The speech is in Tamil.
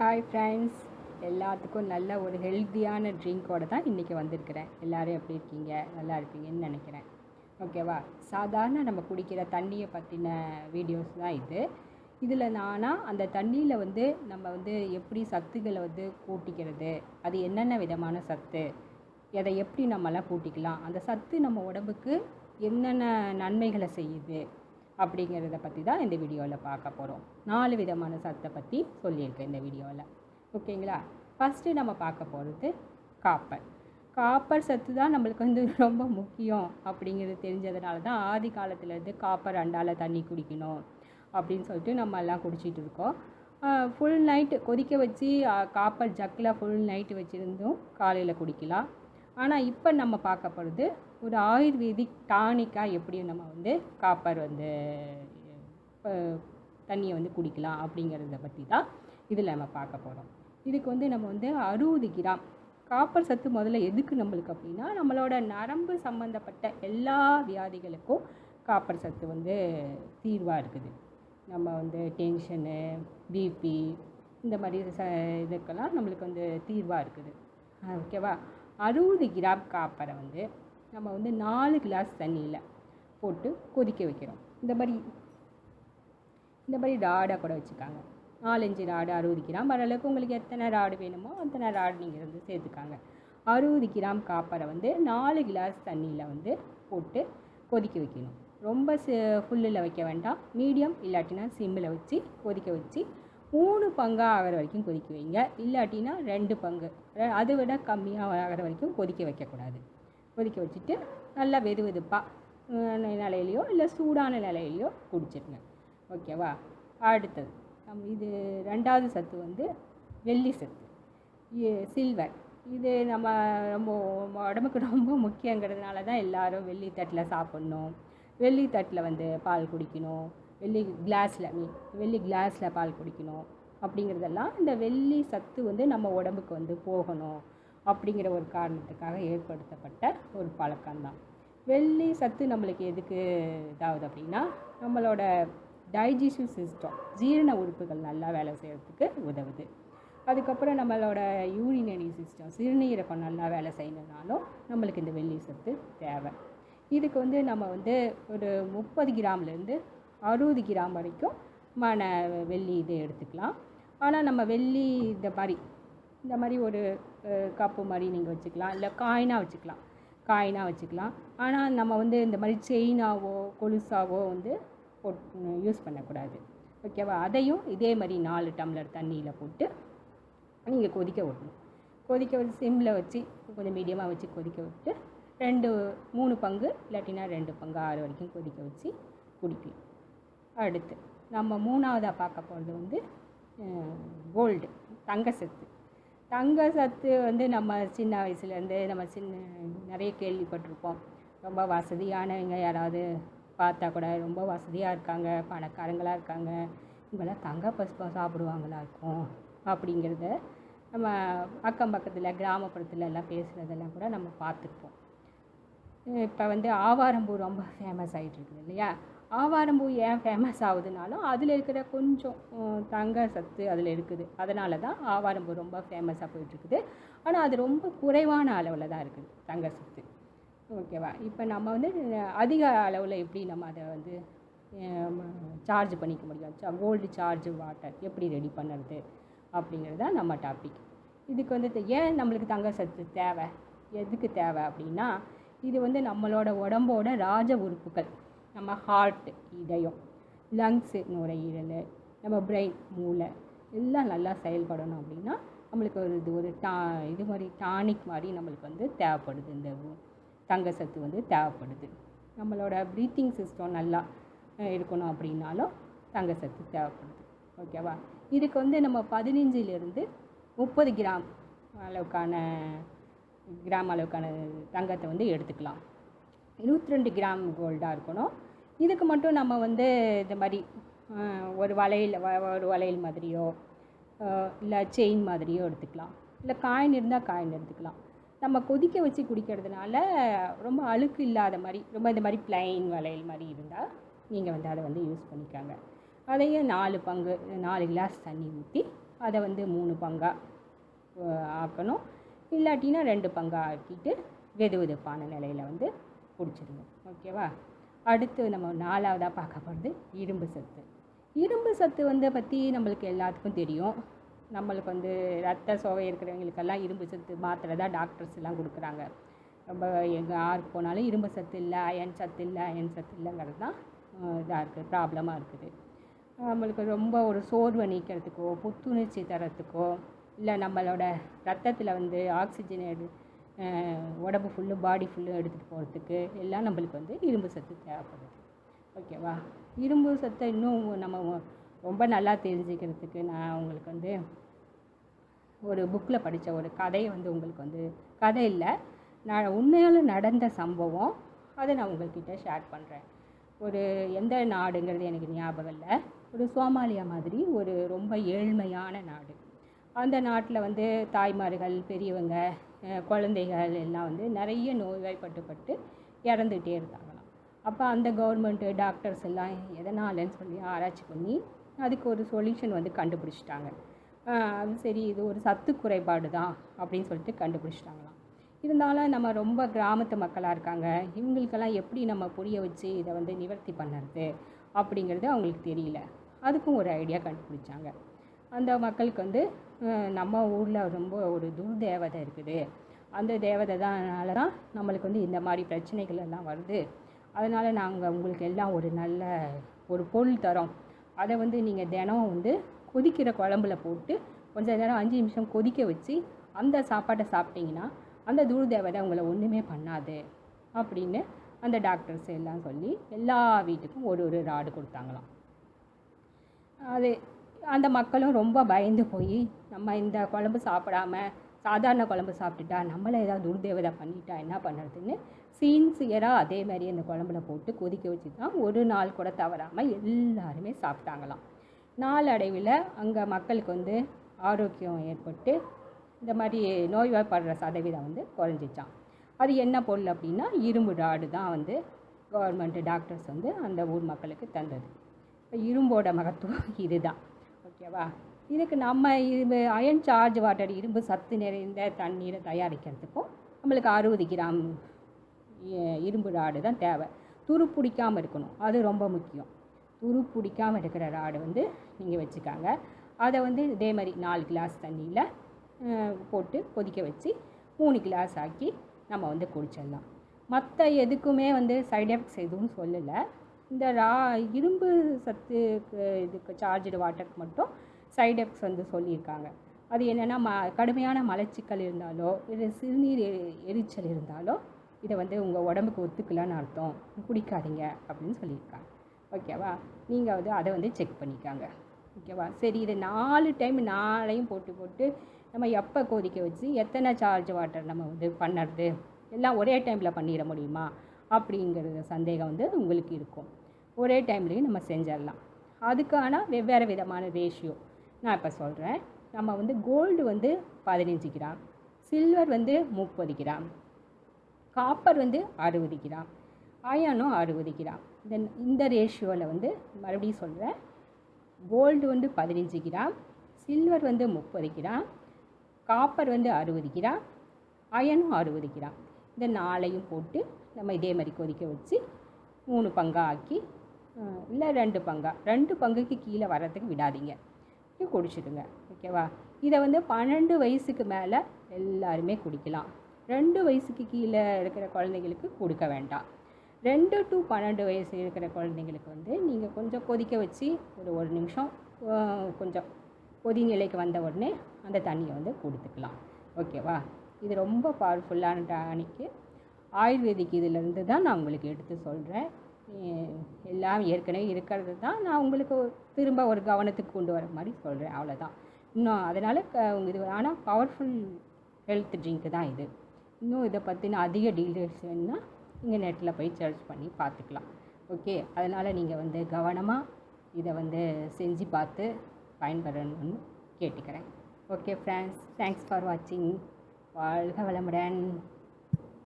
ஹாய் ஃப்ரெண்ட்ஸ், எல்லாத்துக்கும் நல்ல ஒரு ஹெல்த்தியான ட்ரிங்க்கோடு தான் இன்றைக்கி வந்திருக்கிறேன். எல்லோரும் எப்படி இருக்கீங்க? நல்லா இருப்பீங்கன்னு நினைக்கிறேன். ஓகேவா? சாதாரண நம்ம குடிக்கிற தண்ணியை பற்றின வீடியோஸ் தான் இது. இதில் அந்த தண்ணியில் நம்ம எப்படி சத்துக்களை கூட்டிக்கிறது, அது என்னென்ன விதமான சத்து, அதை எப்படி நம்மளாம் கூட்டிக்கலாம், அந்த சத்து நம்ம உடம்புக்கு என்னென்ன நன்மைகளை செய்யுது அப்படிங்கிறத பற்றி தான் இந்த வீடியோவில் பார்க்க போகிறோம். 4 விதமான சத்தை பற்றி சொல்லியிருக்கேன் இந்த வீடியோவில். ஓகேங்களா? ஃபஸ்ட்டு நம்ம பார்க்க போகிறது காப்பர். காப்பர் சத்து தான் நம்மளுக்கு ரொம்ப முக்கியம் அப்படிங்கிறது தெரிஞ்சதுனால தான் ஆதி காலத்துலேருந்து காப்பர் அண்டால் தண்ணி குடிக்கணும் அப்படின்னு சொல்லிட்டு நம்ம எல்லாம் குடிச்சிட்டு இருக்கோம். ஃபுல் நைட்டு கொதிக்க வச்சு காப்பர் ஜக்கில் ஃபுல் நைட்டு வச்சுருந்தும் காலையில் குடிக்கலாம். ஆனால் இப்போ நம்ம பார்க்க போகிறது ஒரு ஆயுர்வேதிக் டானிக்காக எப்படி நம்ம காப்பர் தண்ணியை குடிக்கலாம் அப்படிங்கிறத பற்றி தான் இதில் நம்ம பார்க்க போகிறோம். இதுக்கு நம்ம 60 கிராம் காப்பர் சத்து முதல்ல எதுக்கு நம்மளுக்கு அப்படின்னா, நம்மளோட நரம்பு சம்மந்தப்பட்ட எல்லா வியாதிகளுக்கும் காப்பர் சத்து தீர்வாக இருக்குது. நம்ம டென்ஷனு, பிபி இந்த மாதிரி இதுக்கெல்லாம் நம்மளுக்கு தீர்வாக இருக்குது. ஓகேவா? 60 கிராம் காப்பரை நம்ம 4 கிளாஸ் தண்ணியில் போட்டு கொதிக்க வைக்கிறோம். இந்த மாதிரி ராடாக கூட வச்சுக்காங்க. 4-5 ராடு 60 கிராம் வரளவுக்கு உங்களுக்கு எத்தனை ராடு வேணுமோ அத்தனை ராடு நீங்கள் சேர்த்துக்காங்க. 60 கிராம் காப்பரை 4 கிளாஸ் தண்ணியில் போட்டு கொதிக்க வைக்கணும். ரொம்ப ஃபுல்லில் வைக்க வேண்டாம், மீடியம் இல்லாட்டினா சிம்மில் வச்சு கொதிக்க வச்சு 3 பங்காக ஆகிற வரைக்கும் கொதிக்க வைங்க. இல்லாட்டினா 2 பங்கு, அதை விட கம்மியாக ஆகிற வரைக்கும் கொதிக்க வைக்கக்கூடாது. கொதிக்க வச்சுட்டு நல்லா வெதுப்பாக நிலையிலையோ இல்லை சூடான நிலையிலையோ குடிச்சிருங்க. ஓகேவா? அடுத்தது இது 2வது சத்து வெள்ளி சத்து, சில்வர். இது நம்ம உடம்புக்கு ரொம்ப முக்கியங்கிறதுனால தான் எல்லோரும் வெள்ளி தட்டில் சாப்பிட்ணும், வெள்ளி தட்டில் பால் குடிக்கணும், வெள்ளி கிளாஸில் பால் குடிக்கணும் அப்படிங்கிறதெல்லாம் இந்த வெள்ளி சத்து நம்ம உடம்புக்கு போகணும் அப்படிங்கிற ஒரு காரணத்துக்காக ஏற்படுத்தப்பட்ட ஒரு பழக்கம்தான். வெள்ளி சத்து நம்மளுக்கு எதுக்கு இதாகுது அப்படின்னா, நம்மளோட டைஜஸ்டிவ் சிஸ்டம், ஜீரண உறுப்புகள் நல்லா வேலை செய்கிறதுக்கு உதவுது. அதுக்கப்புறம் நம்மளோட யூரினரி சிஸ்டம், சிறுநீரகம் நல்லா வேலை செய்யணுன்னாலும் நம்மளுக்கு இந்த வெள்ளி சத்து தேவை. இதுக்கு நம்ம ஒரு 30 கிராம்லேருந்து 60 கிராம் வரைக்கும் வெள்ளி இதை எடுத்துக்கலாம். ஆனால் நம்ம வெள்ளி இந்த மாதிரி ஒரு கப்பு மாதிரி நீங்கள் வச்சுக்கலாம், இல்லை காயினாக வச்சுக்கலாம். ஆனால் நம்ம இந்த மாதிரி செயினாவோ கொலுசாவோ யூஸ் பண்ணக்கூடாது. ஓகேவா? அதையும் இதே மாதிரி 4 டம்ளர் தண்ணியில் போட்டு நீங்கள் கொதிக்க விடணும். கொதிக்க வச்சு சிம்மில் வச்சு கொஞ்சம் மீடியமாக வச்சு கொதிக்க விட்டு 3 பங்கு இல்லாட்டினா 2 பங்கு ஆறு வரைக்கும் கொதிக்க வச்சு குடிக்கலாம். அடுத்து நம்ம 3வதாக பார்க்க போகிறது கோல்டு, தங்க சத்து நம்ம சின்ன வயசுலேருந்து நம்ம நிறைய கேள்விப்பட்டிருப்போம். ரொம்ப வசதியானவங்க யாராவது பார்த்தா கூட ரொம்ப வசதியாக இருக்காங்க, பணக்காரங்களாக இருக்காங்க, இவங்களாம் தங்க பஸ்பம் சாப்பிடுவாங்களா இருக்கும் அப்படிங்கிறத நம்ம அக்கம் பக்கத்தில் கிராமப்புறத்துல எல்லாம் பேசுகிறதெல்லாம் கூட நம்ம பார்த்துருப்போம். இப்போ ஆவாரம்பூ ரொம்ப ஃபேமஸ் ஆகிட்டு இருக்குது இல்லையா? ஆவாரம்பூ ஏன் ஃபேமஸ் ஆகுதுனாலும் அதில் இருக்கிற கொஞ்சம் தங்க சத்து அதில் இருக்குது. அதனால தான் ஆவாரம்பூ ரொம்ப ஃபேமஸாக போயிட்டுருக்குது. ஆனால் அது ரொம்ப குறைவான அளவில் தான் இருக்குது தங்க சத்து. ஓகேவா? இப்போ நம்ம அதிக அளவில் எப்படி நம்ம அதை சார்ஜ் பண்ணிக்க முடியும், கோல்டு சார்ஜ் வாட்டர் எப்படி ரெடி பண்ணுறது அப்படிங்கிறது தான் நம்ம டாபிக். இதுக்கு ஏன் நம்மளுக்கு தங்க சத்து தேவை, எதுக்கு தேவை அப்படின்னா, இது நம்மளோட உடம்போட ராஜ உறுப்புகள், நம்ம ஹார்ட், இதயம், லங்ஸு, நுரையீரல், நம்ம பிரெயின், மூளை எல்லாம் நல்லா செயல்படணும் அப்படின்னா நம்மளுக்கு ஒரு இது மாதிரி டானிக் மாதிரி நம்மளுக்கு தேவைப்படுது. இந்த தங்க சத்து தேவைப்படுது. நம்மளோட ப்ரீத்திங் சிஸ்டம் நல்லா இருக்கணும் அப்படின்னாலும் தங்க சத்து தேவைப்படுது. ஓகேவா? இதுக்கு நம்ம 15லேருந்து 30 கிராம் அளவுக்கான தங்கத்தை எடுத்துக்கலாம். 22 கிராம் கோல்டாக இருக்கணும். இதுக்கு மட்டும் நம்ம இந்த மாதிரி ஒரு வளையல் மாதிரியோ இல்லை செயின் மாதிரியோ எடுத்துக்கலாம், இல்லை காயின் இருந்தால் காயின் எடுத்துக்கலாம். நம்ம கொதிக்க வச்சு குடிக்கிறதுனால ரொம்ப அழுக்கு இல்லாத மாதிரி, ரொம்ப இந்த மாதிரி பிளைன் வளையல் மாதிரி இருந்தால் நீங்கள் அதை யூஸ் பண்ணிக்காங்க. அதையும் 4 கிளாஸ் தண்ணி ஊற்றி அதை வந்து 3 பங்காக ஆக்கணும். இல்லாட்டினா 2 பங்காக ஆக்கிட்டு வெது வெதுப்பான நிலையில் வந்து குடிச்சிடுங்க. ஓகேவா? அடுத்து நம்ம 4வதாக பார்க்க போகிறது இரும்பு சத்து. இரும்பு சத்து வந்து பற்றி நம்மளுக்கு எல்லாத்துக்கும் தெரியும். நம்மளுக்கு வந்து ரத்த சோகை இருக்கிறவங்களுக்கெல்லாம் இரும்பு சத்து மாத்திரை தான் டாக்டர்ஸ் எல்லாம் கொடுக்குறாங்க. ரொம்ப எங்கே யாருக்கு போனாலும் இரும்பு சத்து இல்லை, அயன் சத்து இல்லை, அயன் சத்து இல்லைங்கிறது தான் இதாக இருக்குது, ப்ராப்ளமாக இருக்குது. நம்மளுக்கு ரொம்ப ஒரு சோர்வை நீக்கிறதுக்கோ, புத்துணர்ச்சி தரத்துக்கோ, இல்லை நம்மளோட ரத்தத்தில் வந்து ஆக்சிஜன் உடம்பு ஃபுல்லு பாடி ஃபுல்லும் எடுத்துகிட்டு போகிறதுக்கு எல்லாம் நம்மளுக்கு வந்து இரும்பு சத்து தேவைப்படுது. ஓகேவா? இரும்பு சத்தை இன்னும் நம்ம ரொம்ப நல்லா தெரிஞ்சுக்கிறதுக்கு நான் உங்களுக்கு வந்து ஒரு புக்கில் படித்த ஒரு கதையை வந்து உங்களுக்கு வந்து கதை இல்லை, நான் உண்மையால் நடந்த சம்பவம், அதை நான் உங்கள்கிட்ட ஷேர் பண்ணுறேன். ஒரு எந்த நாடுங்கிறது எனக்கு ஞாபகம் இல்லை, ஒரு சோமாலியா மாதிரி ஒரு ரொம்ப ஏழ்மையான நாடு. அந்த நாட்டில் வந்து தாய்மார்கள், பெரியவங்க, குழந்தைகள் எல்லாம் வந்து நிறைய நோய்வாய்ப்பட்டு இறந்துகிட்டே இருந்தாங்களாம். அப்போ அந்த கவர்மெண்ட்டு டாக்டர்ஸ் எல்லாம் எதனாலன்னு சொல்லி ஆராய்ச்சி பண்ணி அதுக்கு ஒரு சொல்யூஷன் வந்து கண்டுபிடிச்சிட்டாங்க. அது சரி, இது ஒரு சத்து குறைபாடு தான் அப்படின்னு சொல்லிட்டு கண்டுபிடிச்சிட்டாங்களாம். இருந்தாலும் நம்ம ரொம்ப கிராமத்து மக்களாக இருக்காங்க, இவங்களுக்கெல்லாம் எப்படி நம்ம புரிய வச்சு இதை வந்து நிவர்த்தி பண்ணுறது அப்படிங்கிறது அவங்களுக்கு தெரியல. அதுக்கும் ஒரு ஐடியா கண்டுபிடிச்சாங்க. அந்த மக்களுக்கு வந்து நம்ம ஊரில் ரொம்ப ஒரு துர்தேவதை இருக்குது, அந்த தேவதை தான் நம்மளுக்கு வந்து இந்த மாதிரி பிரச்சனைகள் எல்லாம் வருது, அதனால் நாங்கள் உங்களுக்கு எல்லாம் ஒரு நல்ல ஒரு பொருள் தரோம், அதை வந்து நீங்கள் தினம் வந்து கொதிக்கிற குழம்புல போட்டு கொஞ்சம் நேரம் 5 நிமிஷம் கொதிக்க வச்சு அந்த சாப்பாட்டை சாப்பிட்டிங்கன்னா அந்த துர்தேவதை உங்களை ஒன்றுமே பண்ணாது அப்படின்னு அந்த டாக்டர்ஸ் எல்லாம் சொல்லி எல்லா வீட்டுக்கும் ஒரு ராடு கொடுத்தாங்களாம். அது அந்த மக்களும் ரொம்ப பயந்து போய் நம்ம இந்த குழம்பு சாப்பிடாம சாதாரண குழம்பு சாப்பிட்டுட்டா நம்மளை ஏதாவது துர்தேவதை பண்ணிட்டா என்ன பண்ணுறதுன்னு சின்சியராக அதே மாதிரி அந்த குழம்புல போட்டு கொதிக்க வச்சு தான் ஒரு நாள் கூட தவறாமல் எல்லாருமே சாப்பிட்டாங்களாம். நாளடைவில் அங்கே மக்களுக்கு வந்து ஆரோக்கியம் ஏற்பட்டு இந்த மாதிரி நோய்வாய்ப்படுற சதவீதம் வந்து குறைஞ்சிச்சான். அது என்ன பொருள் அப்படின்னா இரும்பு ராடு தான் வந்து கவர்மெண்ட்டு டாக்டர்ஸ் வந்து அந்த ஊர் மக்களுக்கு தந்தது. இப்போ இரும்போட மகத்துவம் இதுதான். ஓகேவா? இதுக்கு நம்ம அயன் சார்ஜ் வாட்டர் இரும்பு சத்து நிறைந்த தண்ணீரை தயாரிக்கிறதுக்கும் நம்மளுக்கு 60 கிராம் இரும்பு ராடு தான் தேவை. துரு பிடிக்காமல் இருக்கணும், அது ரொம்ப முக்கியம். துரு பிடிக்காமல் இருக்கிற ராடு வந்து நீங்கள் வச்சுக்காங்க. அதை வந்து இதே மாதிரி 4 கிளாஸ் தண்ணியில் போட்டு கொதிக்க வச்சு 3 கிளாஸ் ஆக்கி நம்ம வந்து குடிச்சிடலாம். மற்ற எதுக்குமே வந்து சைட் எஃபெக்ட்ஸ் எதுவும் சொல்லலை. இந்த இரும்பு சத்துக்கு இதுக்கு சார்ஜ்டு வாட்டருக்கு மட்டும் சைட் எஃபெக்ட்ஸ் வந்து சொல்லியிருக்காங்க. அது என்னென்னா கடுமையான மலச்சிக்கல் இருந்தாலோ இல்லை சிறுநீர் எரிச்சல் இருந்தாலோ இதை வந்து உங்கள் உடம்புக்கு ஒத்துக்கலான்னு அர்த்தம், குடிக்காதீங்க அப்படின்னு சொல்லியிருக்காங்க. ஓகேவா? நீங்கள் வந்து அதை வந்து செக் பண்ணிக்காங்க. ஓகேவா? சரி, இது 4 டைம் 4ஐயும் போட்டு நம்ம எப்போ கொதிக்க வச்சு எத்தனை சார்ஜ் வாட்டர் நம்ம வந்து பண்ணுறது, எல்லாம் ஒரே டைமில் பண்ணிட முடியுமா அப்படிங்கிறது சந்தேகம் வந்து உங்களுக்கு இருக்கும். ஒரே டைம்லேயும் நம்ம செஞ்சிடலாம். அதுக்கான வெவ்வேறு விதமான ரேஷியோ நான் இப்போ சொல்கிறேன். நம்ம வந்து கோல்டு வந்து 15 கிராம், சில்வர் வந்து 30 கிராம், காப்பர் வந்து 60 கிராம், அயனும் 60 கிராம். இந்த ரேஷியோவில் வந்து மறுபடியும் சொல்கிறேன். கோல்டு வந்து 15 கிராம், சில்வர் வந்து 30 கிராம், காப்பர் வந்து 60 கிராம், அயனும் 60 கிராம். இந்த 4ஐயும் போட்டு நம்ம இதே மாதிரி கொதிக்க வச்சு 3 பங்காக ஆக்கி, இல்லை 2 பங்குக்கு கீழே வர்றதுக்கு விடாதீங்க, குடிச்சிடுங்க. ஓகேவா? இதை வந்து 12 வயசுக்கு மேலே எல்லாருமே குடிக்கலாம். 2 வயசுக்கு கீழே இருக்கிற குழந்தைங்களுக்கு கொடுக்க வேண்டாம். 2 to 12 வயசு இருக்கிற குழந்தைங்களுக்கு வந்து நீங்கள் கொஞ்சம் கொதிக்க வச்சு ஒரு நிமிஷம் கொஞ்சம் கொதிநிலைக்கு வந்த உடனே அந்த தண்ணியை வந்து கொடுத்துக்கலாம். ஓகேவா? இது ரொம்ப பவர்ஃபுல்லான டானிக்கு. ஆயுர்வேதிக் இதிலேருந்து தான் நான் உங்களுக்கு எடுத்து சொல்கிறேன். எல்லாம் ஏற்கனவே இருக்கிறது தான் நான் உங்களுக்கு திரும்ப ஒரு கவனத்துக்கு கொண்டு வர மாதிரி சொல்கிறேன், அவ்வளோதான். இன்னும் அதனால் இது ஆனால் பவர்ஃபுல் ஹெல்த் ட்ரிங்க்கு தான் இது. இன்னும் இதை பற்றின அதிக டீட்டெயில்ஸ் வேணுன்னா நீங்கள் நெட்டில் போய் சர்ச் பண்ணி பார்த்துக்கலாம். ஓகே? அதனால் நீங்கள் வந்து கவனமாக இதை வந்து செஞ்சு பார்த்து பயன்பெறணும்னு கேட்டுக்கிறேன். ஓகே ஃப்ரெண்ட்ஸ், தேங்க்ஸ் ஃபார் வாட்சிங். வாழ்க வளமுடன்.